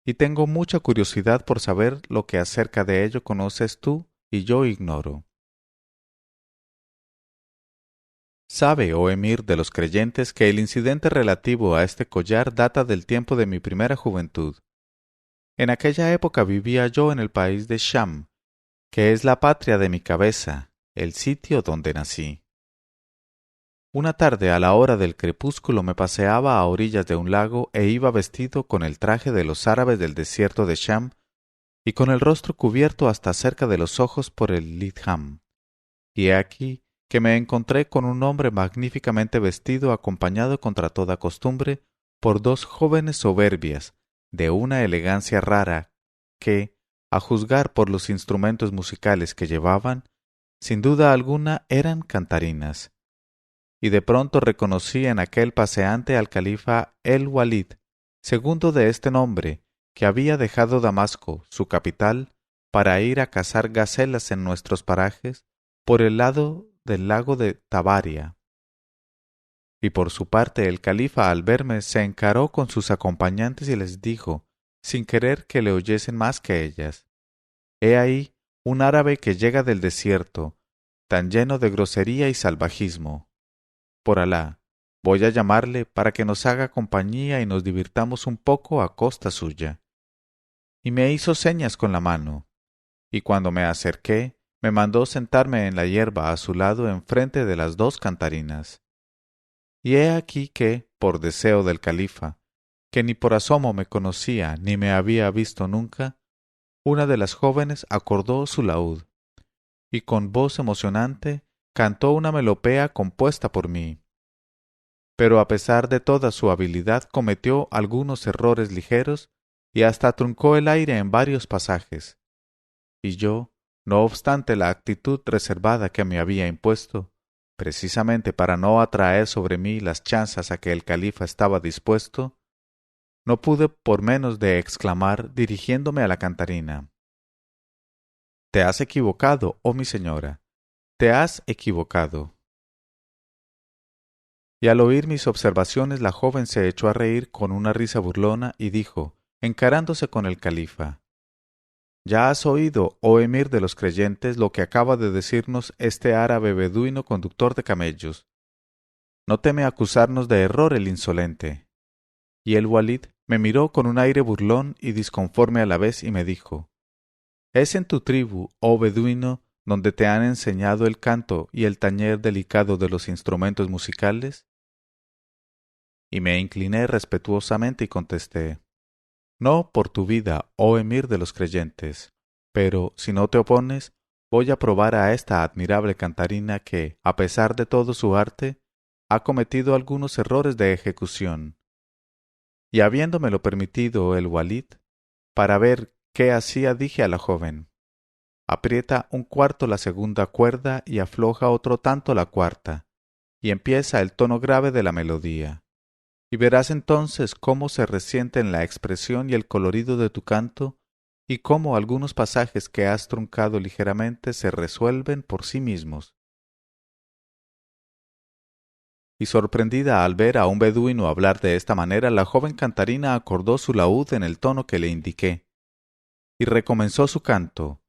y tengo mucha curiosidad por saber lo que acerca de ello conoces tú y yo ignoro. Sabe, oh emir de los creyentes, que el incidente relativo a este collar data del tiempo de mi primera juventud. En aquella época vivía yo en el país de Sham, que es la patria de mi cabeza, el sitio donde nací. Una tarde a la hora del crepúsculo me paseaba a orillas de un lago e iba vestido con el traje de los árabes del desierto de Sham y con el rostro cubierto hasta cerca de los ojos por el lidham. Y he aquí que me encontré con un hombre magníficamente vestido acompañado contra toda costumbre por 2 jóvenes soberbias, de una elegancia rara, que, a juzgar por los instrumentos musicales que llevaban, sin duda alguna eran cantarinas. Y de pronto reconocí en aquel paseante al califa el-Walid, segundo de este nombre, que había dejado Damasco, su capital, para ir a cazar gacelas en nuestros parajes, por el lado del lago de Tabaria. Y por su parte el califa al verme se encaró con sus acompañantes y les dijo, sin querer que le oyesen más que ellas: He ahí un árabe que llega del desierto, tan lleno de grosería y salvajismo. Por Alá, voy a llamarle para que nos haga compañía y nos divirtamos un poco a costa suya. Y me hizo señas con la mano, y cuando me acerqué, me mandó sentarme en la hierba a su lado enfrente de las dos cantarinas. Y he aquí que, por deseo del califa, que ni por asomo me conocía ni me había visto nunca, una de las jóvenes acordó su laúd, y con voz emocionante cantó una melopea compuesta por mí. Pero a pesar de toda su habilidad cometió algunos errores ligeros y hasta truncó el aire en varios pasajes. Y yo, no obstante la actitud reservada que me había impuesto, precisamente para no atraer sobre mí las chanzas a que el califa estaba dispuesto, no pude por menos de exclamar dirigiéndome a la cantarina: «Te has equivocado, oh mi señora, te has equivocado». Y al oír mis observaciones la joven se echó a reír con una risa burlona y dijo, encarándose con el califa: «Ya has oído, oh emir de los creyentes, lo que acaba de decirnos este árabe beduino conductor de camellos. ¿No teme acusarnos de error el insolente?». Y el Walid me miró con un aire burlón y disconforme a la vez y me dijo: «¿Es en tu tribu, oh beduino, donde te han enseñado el canto y el tañer delicado de los instrumentos musicales?». Y me incliné respetuosamente y contesté: «No por tu vida, oh emir de los creyentes, pero, si no te opones, voy a probar a esta admirable cantarina que, a pesar de todo su arte, ha cometido algunos errores de ejecución». Y habiéndomelo permitido el Walid, para ver qué hacía, dije a la joven: «Aprieta un cuarto la segunda cuerda y afloja otro tanto la cuarta, y empieza el tono grave de la melodía. Y verás entonces cómo se resienten la expresión y el colorido de tu canto, y cómo algunos pasajes que has truncado ligeramente se resuelven por sí mismos». Y sorprendida al ver a un beduino hablar de esta manera, la joven cantarina acordó su laúd en el tono que le indiqué, y recomenzó su canto,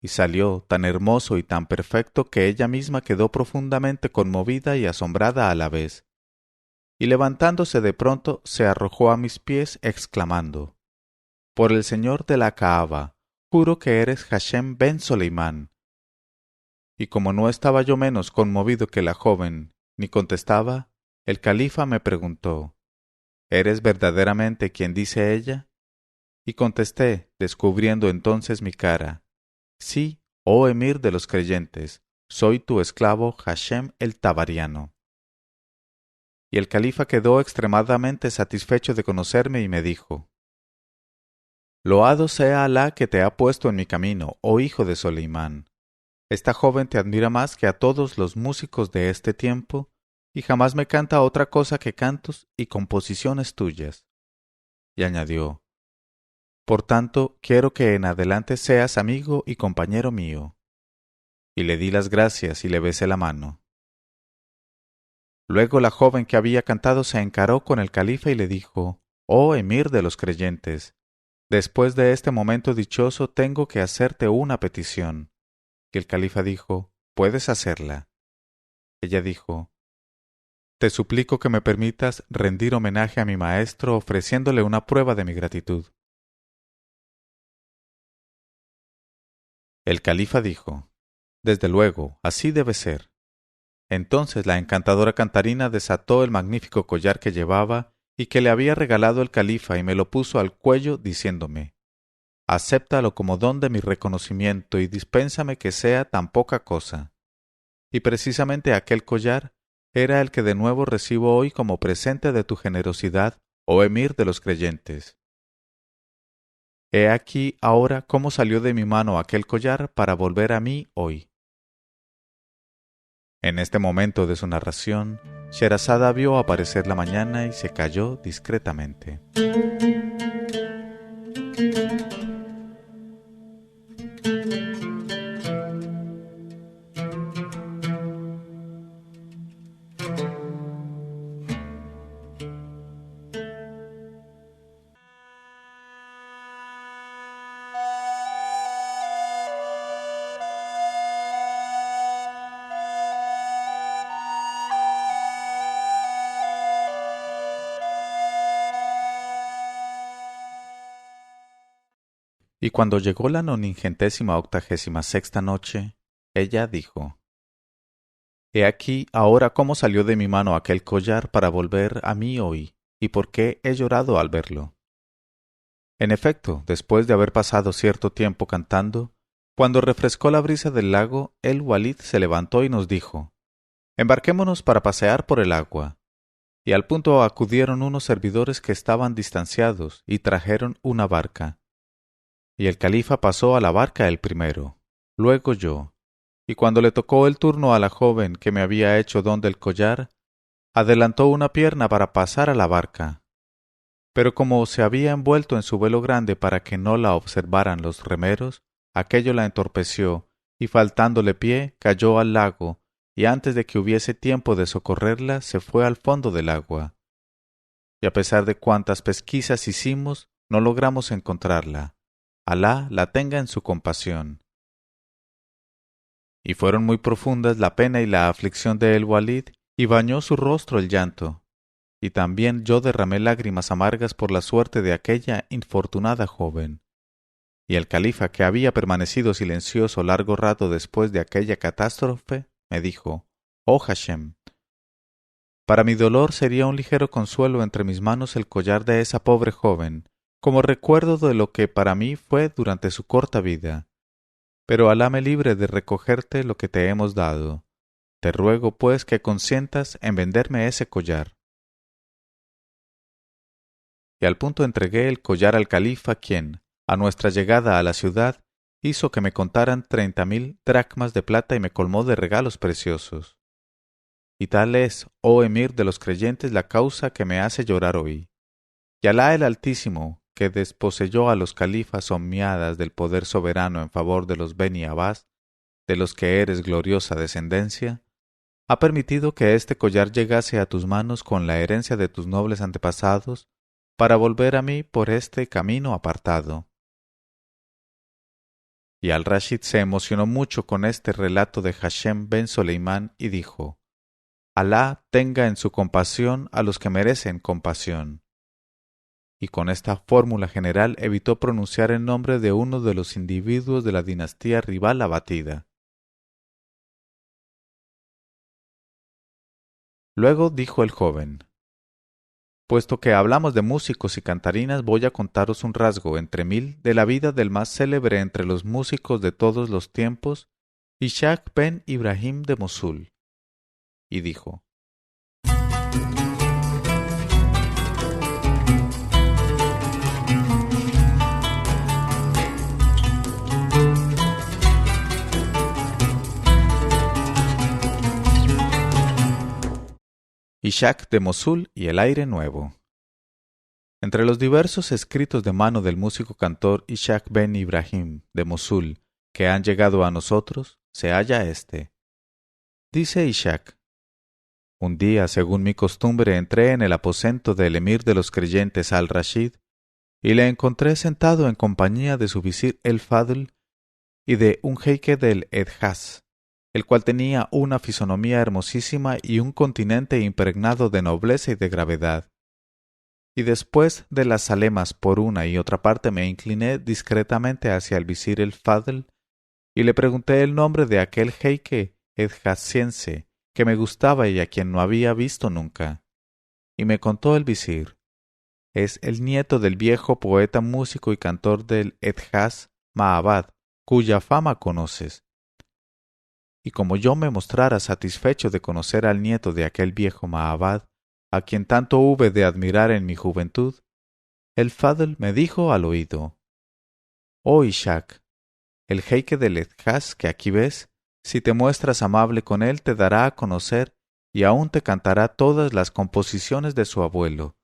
y salió tan hermoso y tan perfecto que ella misma quedó profundamente conmovida y asombrada a la vez. Y levantándose de pronto se arrojó a mis pies exclamando: «Por el señor de la Kaaba, juro que eres Hashem ben Soleimán». Y como no estaba yo menos conmovido que la joven, ni contestaba, el califa me preguntó: «¿Eres verdaderamente quien dice ella?». Y contesté, descubriendo entonces mi cara: «Sí, oh emir de los creyentes, soy tu esclavo Hashem el Tabariano». Y el califa quedó extremadamente satisfecho de conocerme y me dijo: «Loado sea Alá que te ha puesto en mi camino, oh hijo de Soleimán. Esta joven te admira más que a todos los músicos de este tiempo, y jamás me canta otra cosa que cantos y composiciones tuyas». Y añadió: «Por tanto, quiero que en adelante seas amigo y compañero mío». Y le di las gracias y le besé la mano. Luego la joven que había cantado se encaró con el califa y le dijo: «Oh emir de los creyentes, después de este momento dichoso tengo que hacerte una petición». Y el califa dijo: «Puedes hacerla». Ella dijo: «Te suplico que me permitas rendir homenaje a mi maestro ofreciéndole una prueba de mi gratitud». El califa dijo: «Desde luego, así debe ser». Entonces la encantadora cantarina desató el magnífico collar que llevaba y que le había regalado el califa y me lo puso al cuello diciéndome: «Acéptalo como don de mi reconocimiento y dispénsame que sea tan poca cosa». Y precisamente aquel collar era el que de nuevo recibo hoy como presente de tu generosidad, oh emir de los creyentes. He aquí ahora cómo salió de mi mano aquel collar para volver a mí hoy. En este momento de su narración, Sherazada vio aparecer la mañana y se calló discretamente. Y cuando llegó la 986ª noche, ella dijo: He aquí ahora cómo salió de mi mano aquel collar para volver a mí hoy, y por qué he llorado al verlo. En efecto, después de haber pasado cierto tiempo cantando, cuando refrescó la brisa del lago, el Walid se levantó y nos dijo: Embarquémonos para pasear por el agua. Y al punto acudieron unos servidores que estaban distanciados, y trajeron una barca. Y el califa pasó a la barca el primero, luego yo, y cuando le tocó el turno a la joven que me había hecho don del collar, adelantó una pierna para pasar a la barca. Pero como se había envuelto en su velo grande para que no la observaran los remeros, aquello la entorpeció, y faltándole pie, cayó al lago, y antes de que hubiese tiempo de socorrerla, se fue al fondo del agua. Y a pesar de cuantas pesquisas hicimos, no logramos encontrarla. Alá la tenga en su compasión. Y fueron muy profundas la pena y la aflicción de el Walid, y bañó su rostro el llanto. Y también yo derramé lágrimas amargas por la suerte de aquella infortunada joven. Y el califa, que había permanecido silencioso largo rato después de aquella catástrofe, me dijo: Oh Hashem, para mi dolor sería un ligero consuelo entre mis manos el collar de esa pobre joven, como recuerdo de lo que para mí fue durante su corta vida. Pero Alá me libre de recogerte lo que te hemos dado. Te ruego, pues, que consientas en venderme ese collar. Y al punto entregué el collar al califa, quien, a nuestra llegada a la ciudad, hizo que me contaran 30.000 dracmas de plata y me colmó de regalos preciosos. Y tal es, oh emir de los creyentes, la causa que me hace llorar hoy. Y Alá el Altísimo, que desposeyó a los califas omiadas del poder soberano en favor de los Beni Abbas, de los que eres gloriosa descendencia, ha permitido que este collar llegase a tus manos con la herencia de tus nobles antepasados, para volver a mí por este camino apartado. Y al-Rashid se emocionó mucho con este relato de Hashem ben Soleimán y dijo: Alá tenga en su compasión a los que merecen compasión. Y con esta fórmula general evitó pronunciar el nombre de uno de los individuos de la dinastía rival abatida. Luego dijo el joven: Puesto que hablamos de músicos y cantarinas, voy a contaros un rasgo entre 1000 de la vida del más célebre entre los músicos de todos los tiempos, Ishaq ben Ibrahim de Mosul. Y dijo: Ishaq de Mosul y el aire nuevo. Entre los diversos escritos de mano del músico cantor Ishaq ben Ibrahim de Mosul que han llegado a nosotros, se halla este. Dice Ishaq: Un día, según mi costumbre, entré en el aposento del emir de los creyentes al-Rashid y le encontré sentado en compañía de su visir el-Fadl y de un jeique del Edjaz, el cual tenía una fisonomía hermosísima y un continente impregnado de nobleza y de gravedad. Y después de las zalemas por una y otra parte me incliné discretamente hacia el visir el-Fadl y le pregunté el nombre de aquel jeique edjaziense que me gustaba y a quien no había visto nunca. Y me contó el visir: es el nieto del viejo poeta, músico y cantor del Edjaz, Ma'abad, cuya fama conoces. Y como yo me mostrara satisfecho de conocer al nieto de aquel viejo Ma'abad, a quien tanto hube de admirar en mi juventud, el Fadl me dijo al oído: Oh Ishaq, el jeique del Edjaz que aquí ves, si te muestras amable con él, te dará a conocer y aún te cantará todas las composiciones de su abuelo.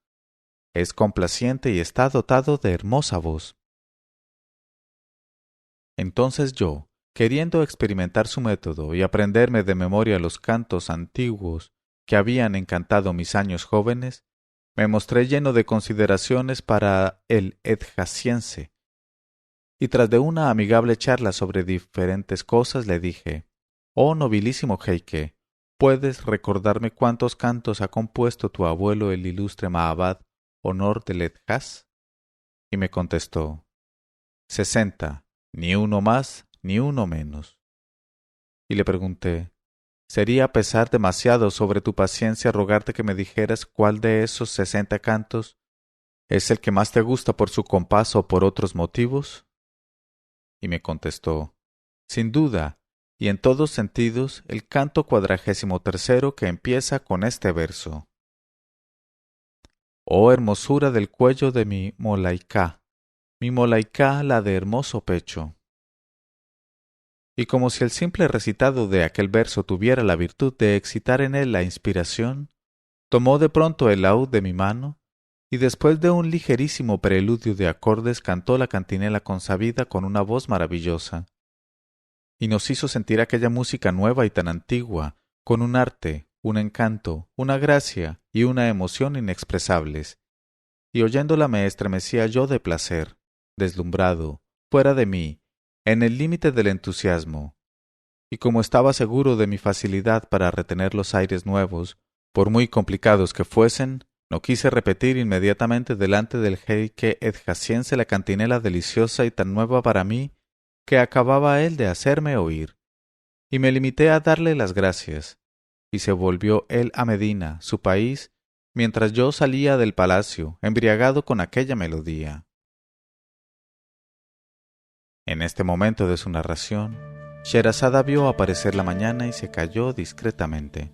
Es complaciente y está dotado de hermosa voz. Entonces yo, queriendo experimentar su método y aprenderme de memoria los cantos antiguos que habían encantado mis años jóvenes, me mostré lleno de consideraciones para el edjasiense, y tras de una amigable charla sobre diferentes cosas le dije: «Oh nobilísimo jeique, ¿puedes recordarme cuántos cantos ha compuesto tu abuelo el ilustre Mahabad Honor del Edjas?» Y me contestó: 60, ni uno más ni uno menos. Y le pregunté: ¿sería pesar demasiado sobre tu paciencia rogarte que me dijeras cuál de esos 60 cantos es el que más te gusta por su compás o por otros motivos? Y me contestó: sin duda, y en todos sentidos, el canto 43º que empieza con este verso: «Oh hermosura del cuello de mi Molaicá la de hermoso pecho». Y como si el simple recitado de aquel verso tuviera la virtud de excitar en él la inspiración, tomó de pronto el laúd de mi mano, y después de un ligerísimo preludio de acordes cantó la cantinela consabida con una voz maravillosa, y nos hizo sentir aquella música nueva y tan antigua, con un arte, un encanto, una gracia y una emoción inexpresables, y oyéndola me estremecía yo de placer, deslumbrado, fuera de mí, en el límite del entusiasmo, y como estaba seguro de mi facilidad para retener los aires nuevos, por muy complicados que fuesen, no quise repetir inmediatamente delante del jeique edjasiense la cantinela deliciosa y tan nueva para mí que acababa él de hacerme oír, y me limité a darle las gracias, y se volvió él a Medina, su país, mientras yo salía del palacio, embriagado con aquella melodía. En este momento de su narración, Sherazada vio aparecer la mañana y se calló discretamente.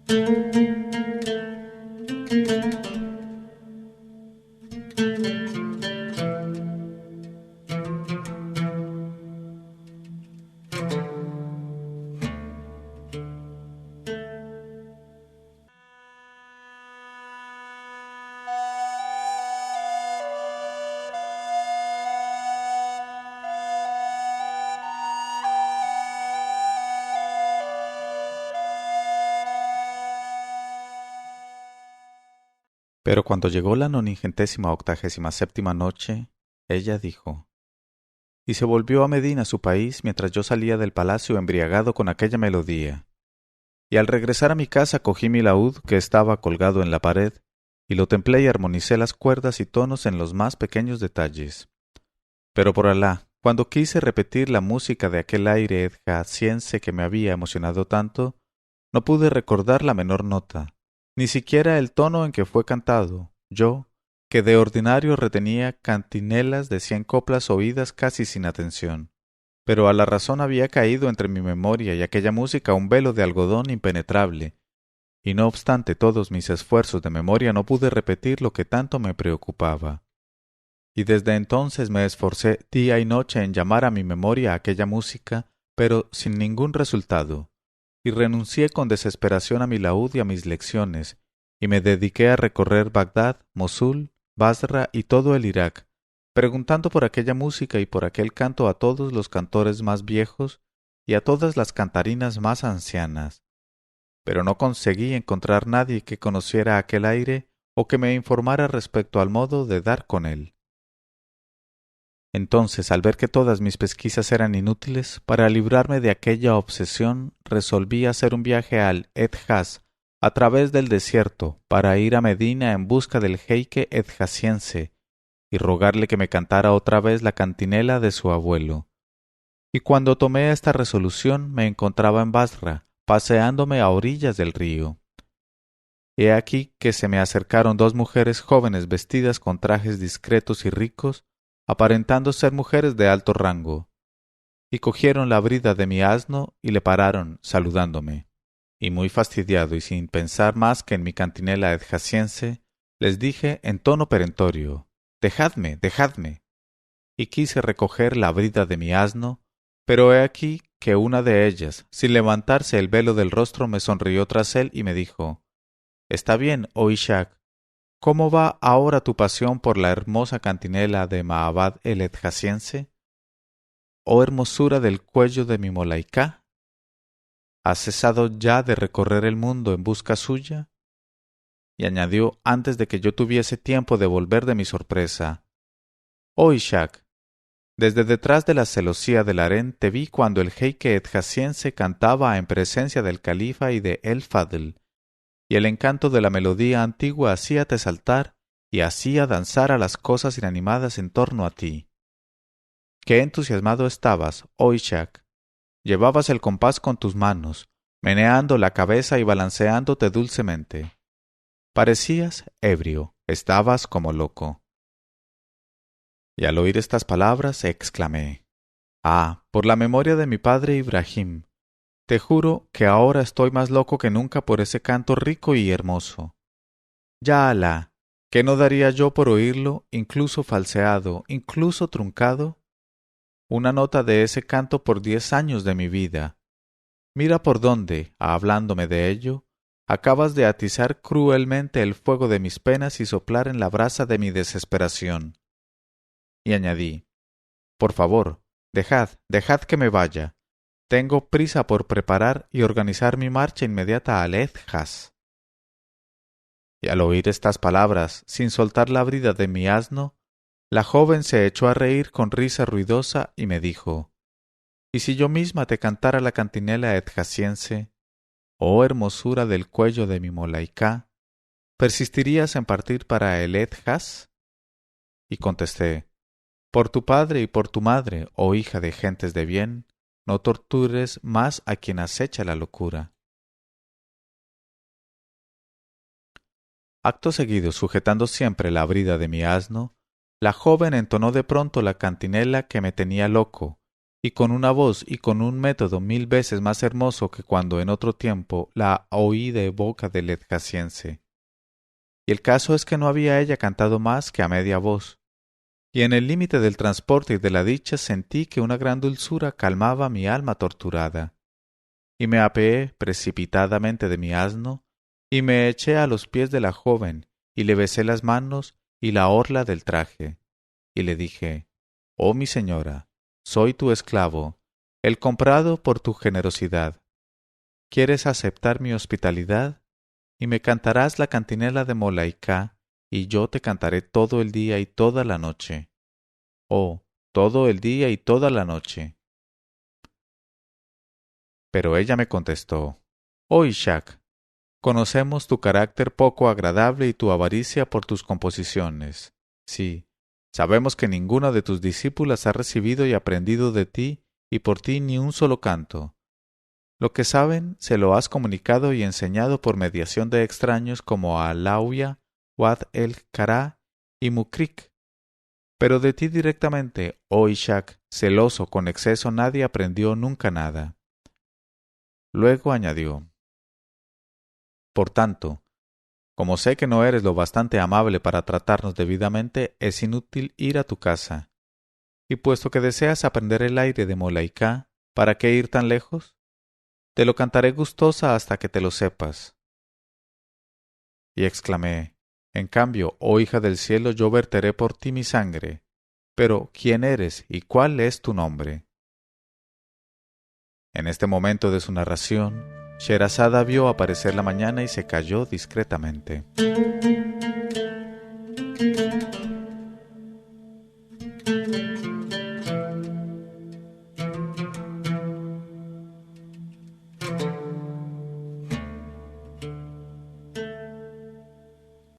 Pero cuando llegó la 987ª noche, ella dijo: «Y se volvió a Medina su país mientras yo salía del palacio embriagado con aquella melodía. Y al regresar a mi casa cogí mi laúd que estaba colgado en la pared, y lo templé y armonicé las cuerdas y tonos en los más pequeños detalles. Pero por Alá, cuando quise repetir la música de aquel aire edjasiense que me había emocionado tanto, no pude recordar la menor nota, ni siquiera el tono en que fue cantado, yo, que de ordinario retenía cantinelas de 100 coplas oídas casi sin atención. Pero a la razón había caído entre mi memoria y aquella música un velo de algodón impenetrable, y no obstante todos mis esfuerzos de memoria no pude repetir lo que tanto me preocupaba. Y desde entonces me esforcé día y noche en llamar a mi memoria aquella música, pero sin ningún resultado, y renuncié con desesperación a mi laúd y a mis lecciones, y me dediqué a recorrer Bagdad, Mosul, Basra y todo el Irak, preguntando por aquella música y por aquel canto a todos los cantores más viejos y a todas las cantarinas más ancianas. Pero no conseguí encontrar nadie que conociera aquel aire o que me informara respecto al modo de dar con él. Entonces, al ver que todas mis pesquisas eran inútiles, para librarme de aquella obsesión, resolví hacer un viaje al Edjas a través del desierto para ir a Medina en busca del jeique edjasiense y rogarle que me cantara otra vez la cantinela de su abuelo. Y cuando tomé esta resolución me encontraba en Basra, paseándome a orillas del río. He aquí que se me acercaron dos mujeres jóvenes vestidas con trajes discretos y ricos, aparentando ser mujeres de alto rango, y cogieron la brida de mi asno y le pararon, saludándome. Y muy fastidiado y sin pensar más que en mi cantinela edjasiense, les dije en tono perentorio: «Dejadme, dejadme». Y quise recoger la brida de mi asno, pero he aquí que una de ellas, sin levantarse el velo del rostro, me sonrió tras él y me dijo: Está bien, oh Ishak. ¿Cómo va ahora tu pasión por la hermosa cantinela de Maabad el Edjasiense? Oh hermosura del cuello de mi Molaicá, ¿has cesado ya de recorrer el mundo en busca suya? Y añadió antes de que yo tuviese tiempo de volver de mi sorpresa: Oh Ishak, desde detrás de la celosía del harén te vi cuando el jeique edjasiense cantaba en presencia del califa y de El Fadl, y el encanto de la melodía antigua hacíate saltar y hacía danzar a las cosas inanimadas en torno a ti. Qué entusiasmado estabas, oh Ishak. Llevabas el compás con tus manos, meneando la cabeza y balanceándote dulcemente. Parecías ebrio, estabas como loco. Y al oír estas palabras exclamé: Ah, por la memoria de mi padre Ibrahim, te juro que ahora estoy más loco que nunca por ese canto rico y hermoso. Ya Alá, ¿qué no daría yo por oírlo, incluso falseado, incluso truncado? Una nota de ese canto por 10 años de mi vida. Mira por dónde, hablándome de ello, acabas de atizar cruelmente el fuego de mis penas y soplar en la brasa de mi desesperación. Y añadí: Por favor, dejad que me vaya. Tengo prisa por preparar y organizar mi marcha inmediata al Edjas. Y al oír estas palabras, sin soltar la brida de mi asno, la joven se echó a reír con risa ruidosa y me dijo: ¿Y si yo misma te cantara la cantinela edjasiense, oh hermosura del cuello de mi Molaicá, persistirías en partir para el Edjas? Y contesté: Por tu padre y por tu madre, oh hija de gentes de bien, no tortures más a quien acecha la locura. Acto seguido, sujetando siempre la brida de mi asno, la joven entonó de pronto la cantinela que me tenía loco, y con una voz y con un método 1000 veces más hermoso que cuando en otro tiempo la oí de boca del edjasiense. Y el caso es que no había ella cantado más que a media voz, y en el límite del transporte y de la dicha sentí que una gran dulzura calmaba mi alma torturada, y me apeé precipitadamente de mi asno, y me eché a los pies de la joven, y le besé las manos y la orla del traje, y le dije: Oh mi señora, soy tu esclavo, el comprado por tu generosidad. ¿Quieres aceptar mi hospitalidad? Y me cantarás la cantinela de Molaicá, y yo te cantaré todo el día y toda la noche. Oh, todo el día y toda la noche. Pero ella me contestó: Oh Ishak, conocemos tu carácter poco agradable y tu avaricia por tus composiciones. Sí, sabemos que ninguna de tus discípulas ha recibido y aprendido de ti y por ti ni un solo canto. Lo que saben se lo has comunicado y enseñado por mediación de extraños como Alauya, Wad el-Kara y Mukrik. Pero de ti directamente, oh Ishak, celoso con exceso, nadie aprendió nunca nada. Luego añadió: Por tanto, como sé que no eres lo bastante amable para tratarnos debidamente, es inútil ir a tu casa. Y puesto que deseas aprender el aire de Molaicá, ¿para qué ir tan lejos? Te lo cantaré gustosa hasta que te lo sepas. Y exclamé: En cambio, oh hija del cielo, yo verteré por ti mi sangre. Pero, ¿quién eres y cuál es tu nombre? En este momento de su narración, Sherazada vio aparecer la mañana y se calló discretamente.